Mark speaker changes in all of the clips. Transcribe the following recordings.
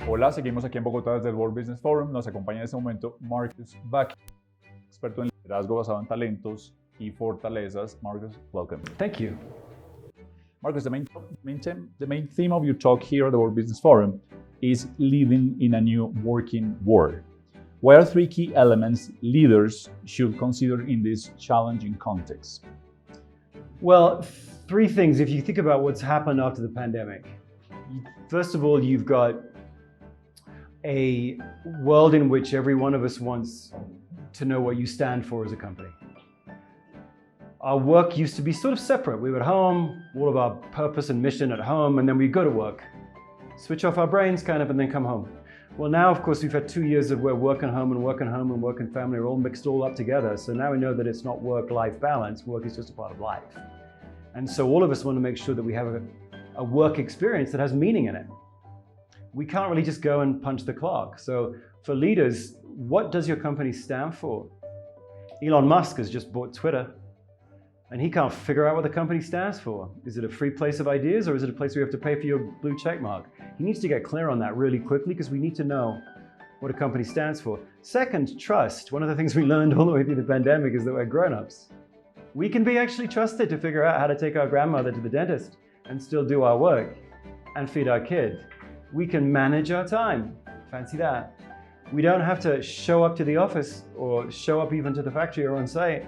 Speaker 1: Hola, seguimos aquí en Bogotá desde el World Business Forum. Nos acompaña en este momento Marcus Buckingham, experto en liderazgo basado en talentos y fortalezas. Marcus, welcome.
Speaker 2: Thank you.
Speaker 1: Marcus, the main theme of your talk here at the World Business Forum is living in a new working world. What are three key elements leaders should consider in this challenging context?
Speaker 2: Well, three things. If you think about what's happened after the pandemic, first of all, you've got a world in which every one of us wants to know what you stand for as a company. Our work used to be sort of separate. We were at home, all of our purpose and mission at home, and then we'd go to work, switch off our brains kind of, and then come home. Well, now, of course, we've had 2 years of where work and home and work and home and work and family are all mixed all up together. So now we know that it's not work-life balance. Work is just a part of life. And so all of us want to make sure that we have a work experience that has meaning in it. We can't really just go and punch the clock. So for leaders, what does your company stand for? Elon Musk has just bought Twitter, and he can't figure out what the company stands for. Is it a free place of ideas, or is it a place where you have to pay for your blue check mark? He needs to get clear on that really quickly, because we need to know what a company stands for. Second, trust. One of the things we learned all the way through the pandemic is that we're grown-ups. We can be actually trusted to figure out how to take our grandmother to the dentist and still do our work and feed our kid. We can manage our time. Fancy that. We don't have to show up to the office or show up even to the factory or on site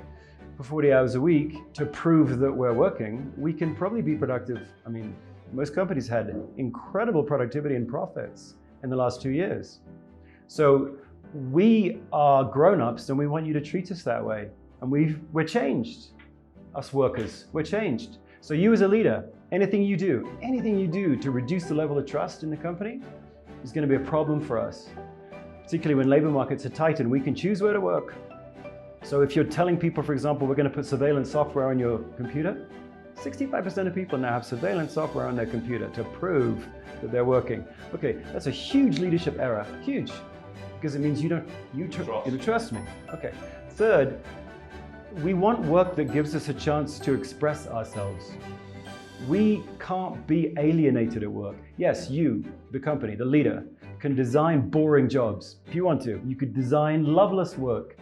Speaker 2: for 40 hours a week to prove that we're working. We can probably be productive. I mean, most companies had incredible productivity and profits in the last 2 years. So we are grown-ups and we want you to treat us that way. And we're changed, us workers, we're changed. So you as a leader, anything you do to reduce the level of trust in the company is going to be a problem for us. Particularly when labor markets are tight and we can choose where to work. So if you're telling people, for example, we're going to put surveillance software on your computer, 65% of people now have surveillance software on their computer to prove that they're working. Okay, that's a huge leadership error, huge, because it means you don't trust me. Okay. Third, we want work that gives us a chance to express ourselves. We can't be alienated at work. Yes, you, the company, the leader, can design boring jobs. If you want to, you could design loveless work.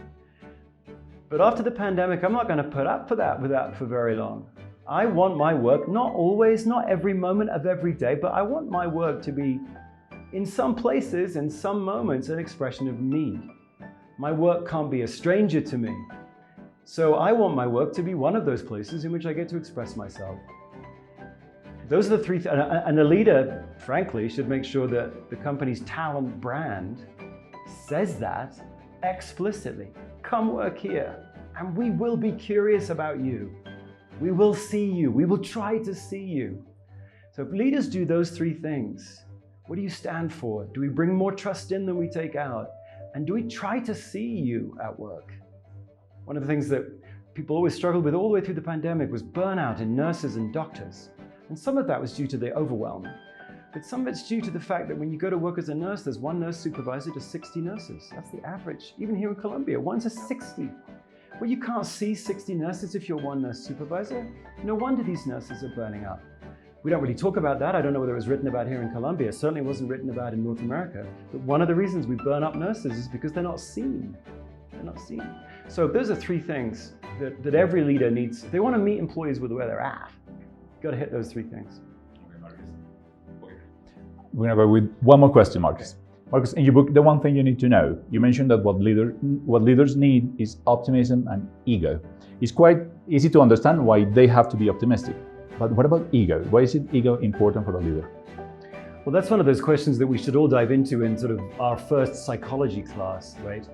Speaker 2: But after the pandemic, I'm not going to put up for that for very long. I want my work, not always, not every moment of every day, but I want my work to be, in some places, in some moments, an expression of me. My work can't be a stranger to me. So I want my work to be one of those places in which I get to express myself. Those are the three, and a leader, frankly, should make sure that the company's talent brand says that explicitly. Come work here, and we will be curious about you. We will see you. We will try to see you. So if leaders do those three things, what do you stand for? Do we bring more trust in than we take out? And do we try to see you at work? One of the things that people always struggled with all the way through the pandemic was burnout in nurses and doctors. And some of that was due to the overwhelm. But some of it's due to the fact that when you go to work as a nurse, there's one nurse supervisor to 60 nurses. That's the average. Even here in Colombia, 1 to 60. Well, you can't see 60 nurses if you're one nurse supervisor. No wonder these nurses are burning out. We don't really talk about that. I don't know whether it was written about here in Colombia. It certainly wasn't written about in North America. But one of the reasons we burn up nurses is because they're not seen. They're not seen. So those are three things that every leader needs. If they want to meet employees with where they're at, you've got to hit those three things.
Speaker 1: Okay, Marcus. Okay. We're going to go with one more question, Marcus. Marcus, in your book, The One Thing You Need to Know, you mentioned that what leaders need is optimism and ego. It's quite easy to understand why they have to be optimistic. But what about ego? Why is ego important for a leader?
Speaker 2: Well, that's one of those questions that we should all dive into in sort of our first psychology class, right?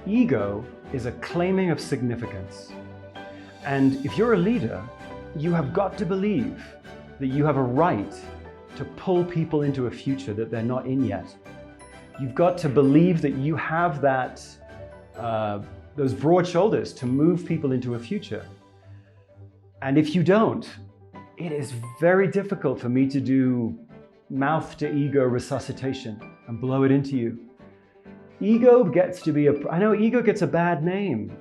Speaker 2: Ego is a claiming of significance. And if you're a leader, you have got to believe that you have a right to pull people into a future that they're not in yet. You've got to believe that you have that, those broad shoulders to move people into a future. And if you don't, it is very difficult for me to do mouth to ego resuscitation and blow it into you. Ego gets to be I know ego gets a bad name,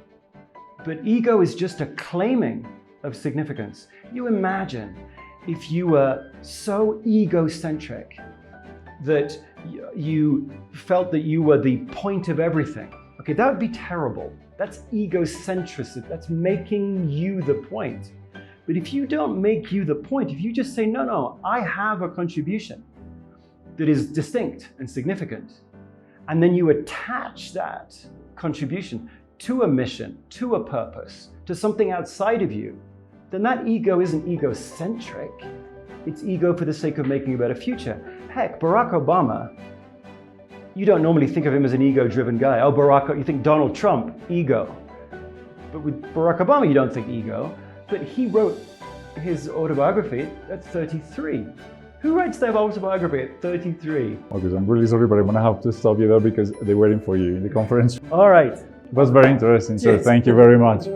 Speaker 2: but ego is just a claiming of significance. You imagine if you were so egocentric that you felt that you were the point of everything. Okay, that would be terrible. That's egocentricity. That's making you the point. But if you don't make you the point, if you just say, no, I have a contribution that is distinct and significant, and then you attach that contribution to a mission, to a purpose, to something outside of you, then that ego isn't egocentric. It's ego for the sake of making a better future. Heck, Barack Obama, you don't normally think of him as an ego-driven guy. Oh, Barack, you think Donald Trump, ego. But with Barack Obama, you don't think ego. But he wrote his autobiography at 33. Who writes their autobiography at 33?
Speaker 1: Marcus, I'm really sorry, but I'm gonna have to stop you there because they're waiting for you in the conference.
Speaker 2: All right.
Speaker 1: It was very interesting, so
Speaker 2: Yes.
Speaker 1: thank you very much.